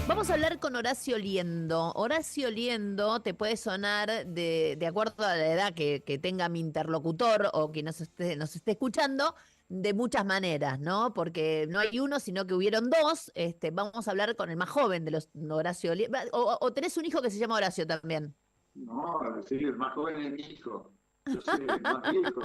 Vamos a hablar con Horacio Liendo. Horacio Liendo te puede sonar de acuerdo a la edad que tenga mi interlocutor o quien nos esté escuchando, de muchas maneras, ¿no? Porque no hay uno, sino que hubieron dos. Vamos a hablar con el más joven de los Horacio Liendo. O tenés un hijo que se llama Horacio también. No, sí, el más joven es mi hijo. Yo soy el más viejo.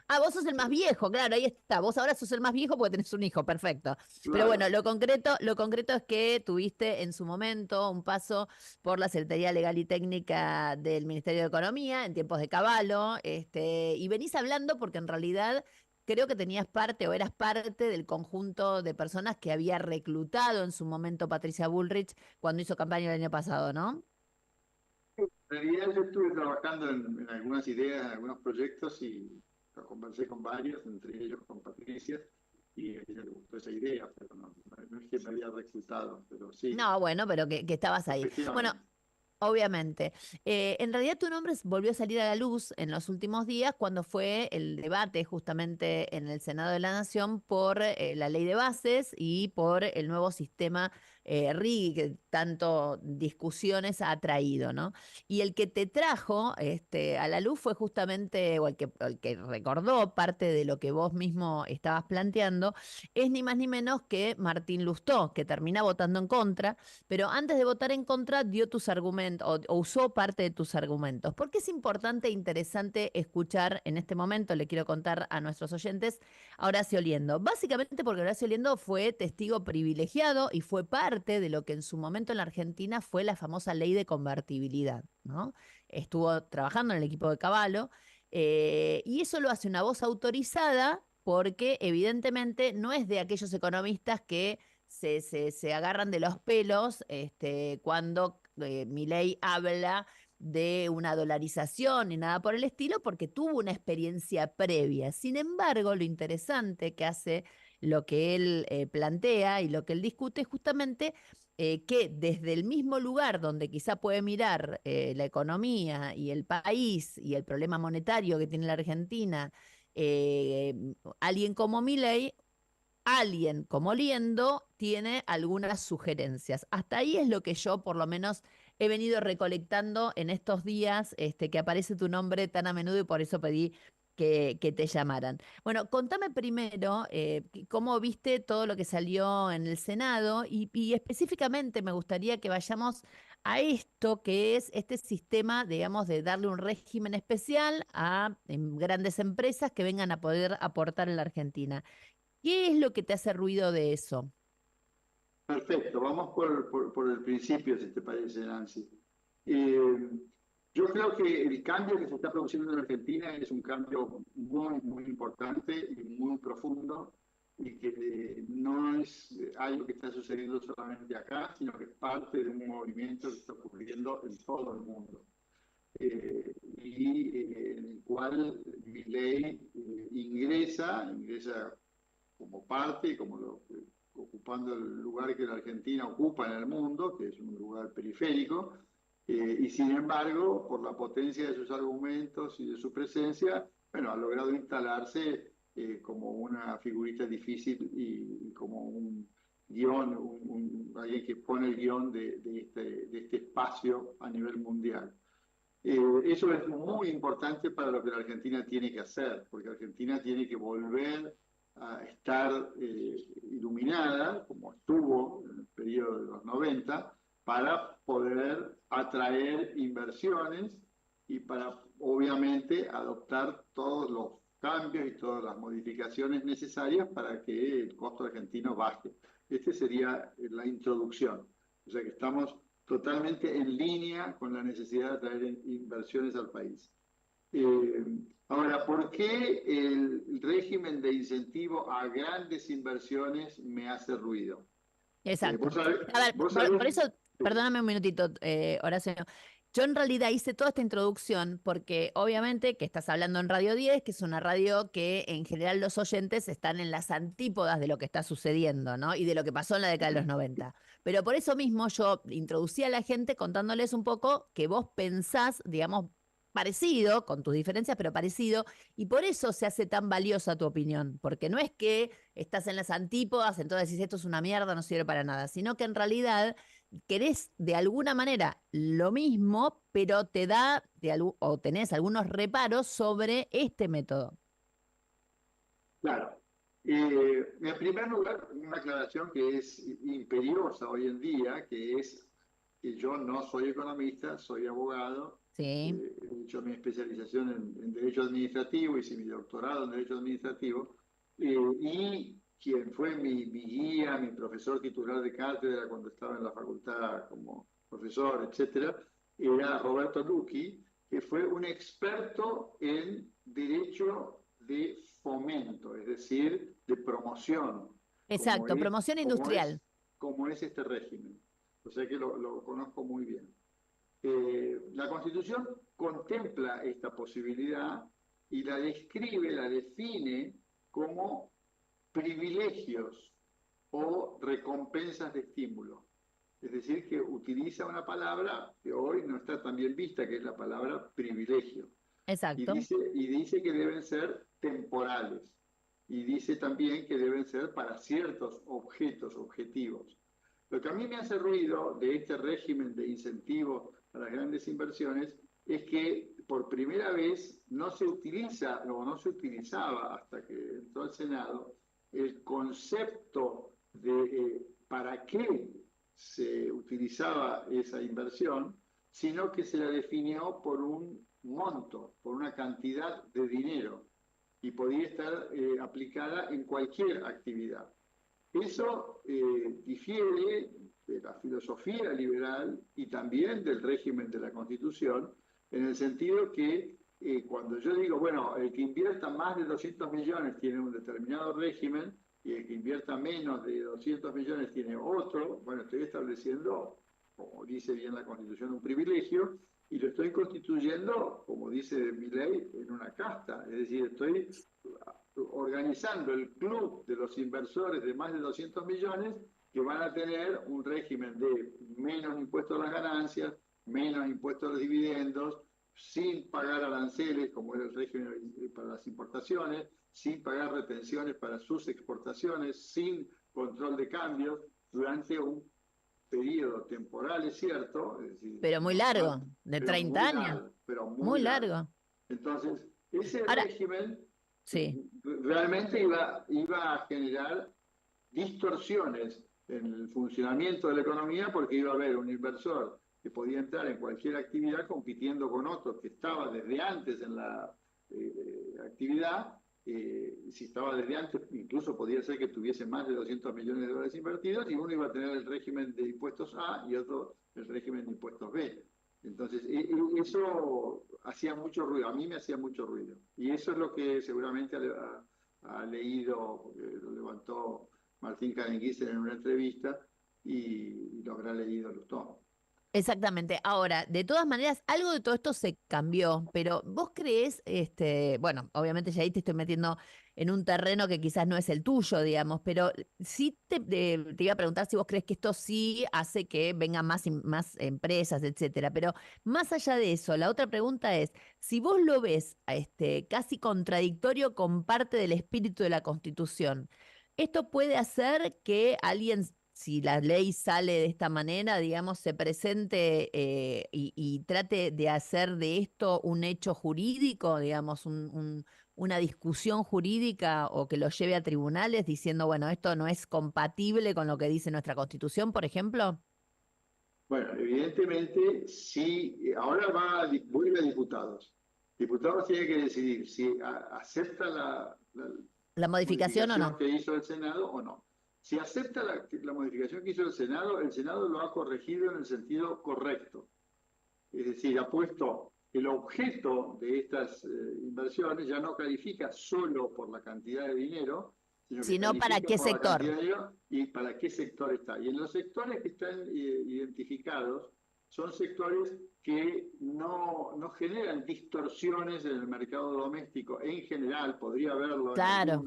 Ah, vos sos el más Sí, viejo, claro, ahí está. Vos ahora sos el más viejo porque tenés un hijo, perfecto. Pero bueno, claro. lo concreto es que tuviste en su momento un paso por la Secretaría Legal y Técnica del Ministerio de Economía en tiempos de Caballo, y venís hablando porque en realidad creo que tenías parte o eras parte del conjunto de personas que había reclutado en su momento Patricia Bullrich cuando hizo campaña el año pasado, ¿no? En realidad yo estuve trabajando en algunas ideas, en algunos proyectos y lo conversé con varios, entre ellos con Patricia, y a ella le gustó esa idea, pero no es que me había reclutado, pero sí, No, bueno, pero que estabas ahí. Bueno, efectivamente. obviamente. En realidad tu nombre volvió a salir a la luz en los últimos días cuando fue el debate justamente en el Senado de la Nación por la ley de bases y por el nuevo sistema RIGI que tanto discusiones ha traído, ¿no? Y el que te trajo a la luz fue justamente, o el que recordó parte de lo que vos mismo estabas planteando, es ni más ni menos que Martín Lustó, que termina votando en contra, pero antes de votar en contra dio tus argumentos o usó parte de tus argumentos. ¿Por qué es importante e interesante escuchar en este momento? Le quiero contar a nuestros oyentes a Horacio Liendo. Básicamente porque Horacio Liendo fue testigo privilegiado y fue parte de lo que en su momento en la Argentina fue la famosa ley de convertibilidad, ¿no? Estuvo trabajando en el equipo de Caballo, y eso lo hace una voz autorizada porque evidentemente no es de aquellos economistas que se agarran de los pelos cuando Milei habla de una dolarización ni nada por el estilo, porque tuvo una experiencia previa. Sin embargo, lo interesante que hace lo que él plantea y lo que él discute es justamente que desde el mismo lugar donde quizá puede mirar la economía y el país y el problema monetario que tiene la Argentina, eh, alguien como Milei, alguien como Liendo tiene algunas sugerencias. Hasta ahí es lo que yo por lo menos he venido recolectando en estos días, que aparece tu nombre tan a menudo y por eso pedí que te llamaran. Bueno, contame primero cómo viste todo lo que salió en el Senado y específicamente me gustaría que vayamos a esto que es este sistema, digamos, de darle un régimen especial a grandes empresas que vengan a poder aportar en la Argentina. ¿Qué es lo que te hace ruido de eso? Perfecto, vamos por el principio, si te parece, Nancy. Eh, yo creo que el cambio que se está produciendo en Argentina es un cambio muy importante y muy profundo y que no es algo que está sucediendo solamente acá, sino que es parte de un movimiento que está ocurriendo en todo el mundo. En el cual Milei ingresa como parte, ocupando el lugar que la Argentina ocupa en el mundo, que es un lugar periférico, y sin embargo, por la potencia de sus argumentos y de su presencia, bueno, ha logrado instalarse como una figurita difícil y como un guión, alguien que pone el guión de este espacio a nivel mundial. Eso es muy importante para lo que la Argentina tiene que hacer, porque Argentina tiene que volver a estar iluminada, como estuvo en el periodo de los 90, para poder atraer inversiones y para, obviamente, adoptar todos los cambios y todas las modificaciones necesarias para que el costo argentino baje. Esta sería la introducción. O sea que estamos totalmente en línea con la necesidad de traer inversiones al país. Ahora, ¿por qué el régimen de incentivo a grandes inversiones me hace ruido? Exacto. A ver, Vos por sabés, eso, perdóname un minutito, Horacio. Yo en realidad hice toda esta introducción porque obviamente que estás hablando en Radio 10, que es una radio que en general los oyentes están en las antípodas de lo que está sucediendo, ¿no? Y de lo que pasó en la década de los 90. Pero por eso mismo yo introducí a la gente contándoles un poco que vos pensás, digamos, parecido, con tus diferencias, pero parecido, y por eso se hace tan valiosa tu opinión, porque no es que estás en las antípodas, entonces decís esto es una mierda, no sirve para nada, sino que en realidad querés de alguna manera lo mismo, pero te da o tenés algunos reparos sobre este método. Claro. En primer lugar, una aclaración que es imperiosa hoy en día, que es que yo no soy economista, soy abogado, Sí, he hecho mi especialización en Derecho Administrativo, hice mi doctorado en Derecho Administrativo, y quien fue mi guía, mi profesor titular de cátedra cuando estaba en la facultad como profesor, etcétera, era Roberto Lucchi, que fue un experto en derecho de fomento, es decir, de promoción, como exacto, es, promoción como industrial. es, como es este régimen. O sea que lo conozco muy bien. La Constitución contempla esta posibilidad y la describe, la define como privilegios o recompensas de estímulo. Es decir, que utiliza una palabra que hoy no está tan bien vista, que es la palabra privilegio. Exacto. Y dice que deben ser temporales. Y dice también que deben ser para ciertos objetos, objetivos. Lo que a mí me hace ruido de este régimen de incentivos a las grandes inversiones es que por primera vez no se utiliza o no se utilizaba hasta que entró al Senado el concepto de para qué se utilizaba esa inversión, sino que se la definió por un monto, por una cantidad de dinero y podía estar aplicada en cualquier actividad. Eso difiere de la filosofía liberal y también del régimen de la Constitución, en el sentido que cuando yo digo, bueno, el que invierta más de 200 millones tiene un determinado régimen y el que invierta menos de 200 millones tiene otro, bueno, estoy estableciendo, como dice bien la Constitución, un privilegio y lo estoy constituyendo, como dice mi ley, en una casta, es decir, estoy organizando el club de los inversores de más de 200 millones que van a tener un régimen de menos impuestos a las ganancias, menos impuestos a los dividendos, sin pagar aranceles, como era el régimen para las importaciones, sin pagar retenciones para sus exportaciones, sin control de cambios, durante un periodo temporal, es cierto, es decir, Pero muy normal, largo, de pero 30 muy años, largo, pero muy muy largo. largo. Entonces, ese Ahora, régimen sí, realmente iba a generar distorsiones en el funcionamiento de la economía porque iba a haber un inversor que podía entrar en cualquier actividad compitiendo con otro que estaba desde antes en la actividad. Si estaba desde antes, incluso podía ser que tuviese más de 200 millones de dólares invertidos y uno iba a tener el régimen de impuestos A y otro el régimen de impuestos B. Entonces, eso hacía mucho ruido, a mí me hacía mucho ruido. Y eso es lo que seguramente ha leído, lo levantó Martín Cadenguiser en una entrevista y lo habrá leído los tomos. exactamente. Ahora, de todas maneras, algo de todo esto se cambió, pero vos creés, bueno, obviamente ya ahí te estoy metiendo en un terreno que quizás no es el tuyo, digamos, pero sí te iba a preguntar si vos crees que esto sí hace que vengan más empresas, etcétera. Pero más allá de eso, la otra pregunta es, si vos lo ves casi contradictorio con parte del espíritu de la Constitución, esto puede hacer que alguien, si la ley sale de esta manera, digamos, se presente y trate de hacer de esto un hecho jurídico, digamos, una discusión jurídica o que lo lleve a tribunales diciendo, bueno, esto no es compatible con lo que dice nuestra Constitución, por ejemplo. Bueno, evidentemente, si ahora vuelve a diputados. Diputados tiene que decidir si acepta la ¿La modificación o modificación no? que hizo el Senado o no. Si acepta la modificación que hizo el Senado lo ha corregido en el sentido correcto. Es decir, ha puesto el objeto de estas inversiones, ya no califica solo por la cantidad de dinero, sino que Sino para califica qué por la sector. cantidad de dinero y para qué sector está. Y en los sectores que están identificados, son sectores que no generan distorsiones en el mercado doméstico en general, podría haberlo Claro,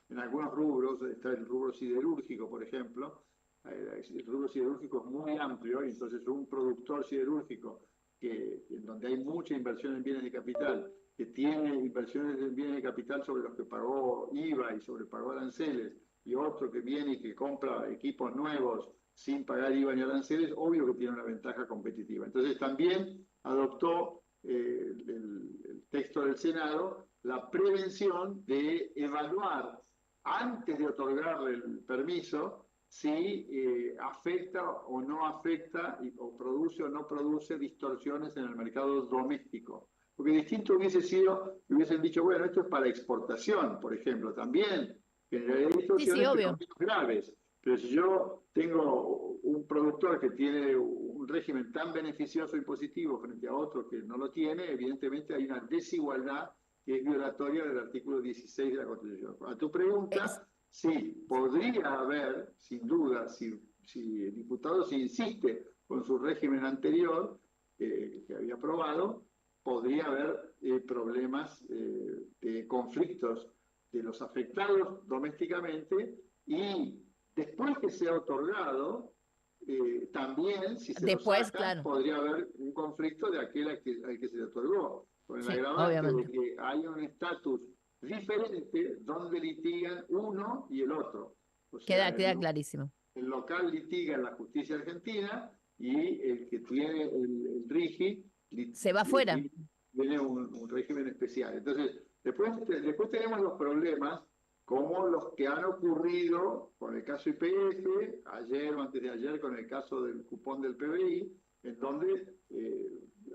en algunos rubros, está el rubro siderúrgico, por ejemplo. El rubro siderúrgico es muy amplio y entonces un productor siderúrgico en donde hay mucha inversión en bienes de capital, que tiene inversiones en bienes de capital sobre los que pagó IVA y sobre pagó aranceles, y otro que viene y que compra equipos nuevos sin pagar IVA ni aranceles, obvio que tiene una ventaja competitiva. Entonces también adoptó el texto del Senado la prevención de evaluar antes de otorgarle el permiso si afecta o no afecta o produce o no produce distorsiones en el mercado doméstico. Porque distinto hubiese sido, hubiesen dicho, bueno, esto es para exportación, por ejemplo, también generaría Sí, sí, distorsiones, pero obvio. menos graves. Pero si yo tengo un productor que tiene un régimen tan beneficioso y positivo frente a otro que no lo tiene, evidentemente hay una desigualdad que es violatoria del artículo 16 de la Constitución. A tu Es- pregunta, sí, podría haber, sin duda, si el diputado se insiste con su régimen anterior, que había aprobado, podría haber problemas de conflictos de los afectados domésticamente y después que sea otorgado, también, si se lo Después, sacan, claro, podría haber un conflicto de aquel al que se le otorgó, con el sí, agravante de obviamente. que hay un estatus diferente donde litigan uno y el otro. O sea, Queda clarísimo. el local litiga en la justicia argentina y el que tiene el RIGI Se va afuera. tiene un régimen especial. Entonces, después tenemos los problemas como los que han ocurrido con el caso YPF, ayer o antes de ayer con el caso del cupón del PBI, en donde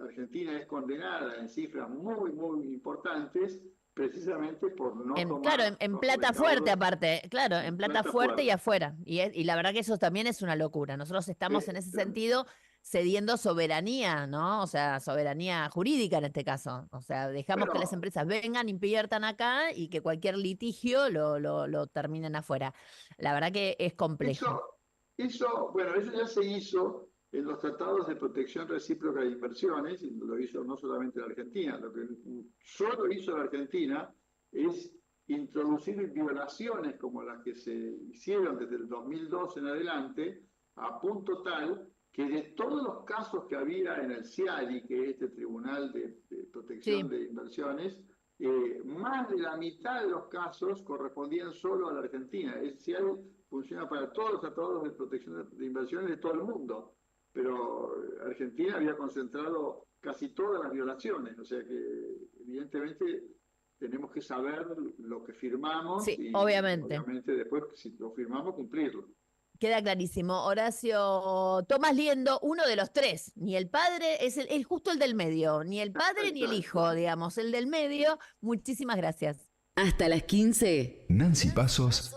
Argentina es condenada en cifras muy, muy importantes precisamente por no Claro, tomar en los plata fuerte recaudos aparte, claro, en en plata plata fuerte y fuerte. afuera. Y la verdad que eso también es una locura. Nosotros estamos en ese Eh, sentido cediendo soberanía, ¿no? O sea, soberanía jurídica en este caso. O sea, dejamos que las bueno, empresas vengan, inviertan acá y que cualquier litigio lo terminen afuera. La verdad que es complejo. bueno, eso ya se hizo en los tratados de protección recíproca de inversiones, y lo hizo no solamente la Argentina, lo que solo hizo la Argentina es introducir violaciones como las que se hicieron desde el 2002 en adelante, a punto tal que de todos los casos que había en el CIADI, que es este Tribunal de Protección Sí, de Inversiones, más de la mitad de los casos correspondían solo a la Argentina. El CIADI funciona para todos los tratados de protección de inversiones de todo el mundo, pero Argentina había concentrado casi todas las violaciones, o sea que evidentemente tenemos que saber lo que firmamos sí, y obviamente. obviamente después si lo firmamos cumplirlo. Queda clarísimo. Horacio Tomás Liendo, uno de los tres. Ni el padre, es justo el del medio. Ni el padre ni el hijo, Exacto. digamos. El del medio. Muchísimas gracias. Hasta las 15. Nancy Pasos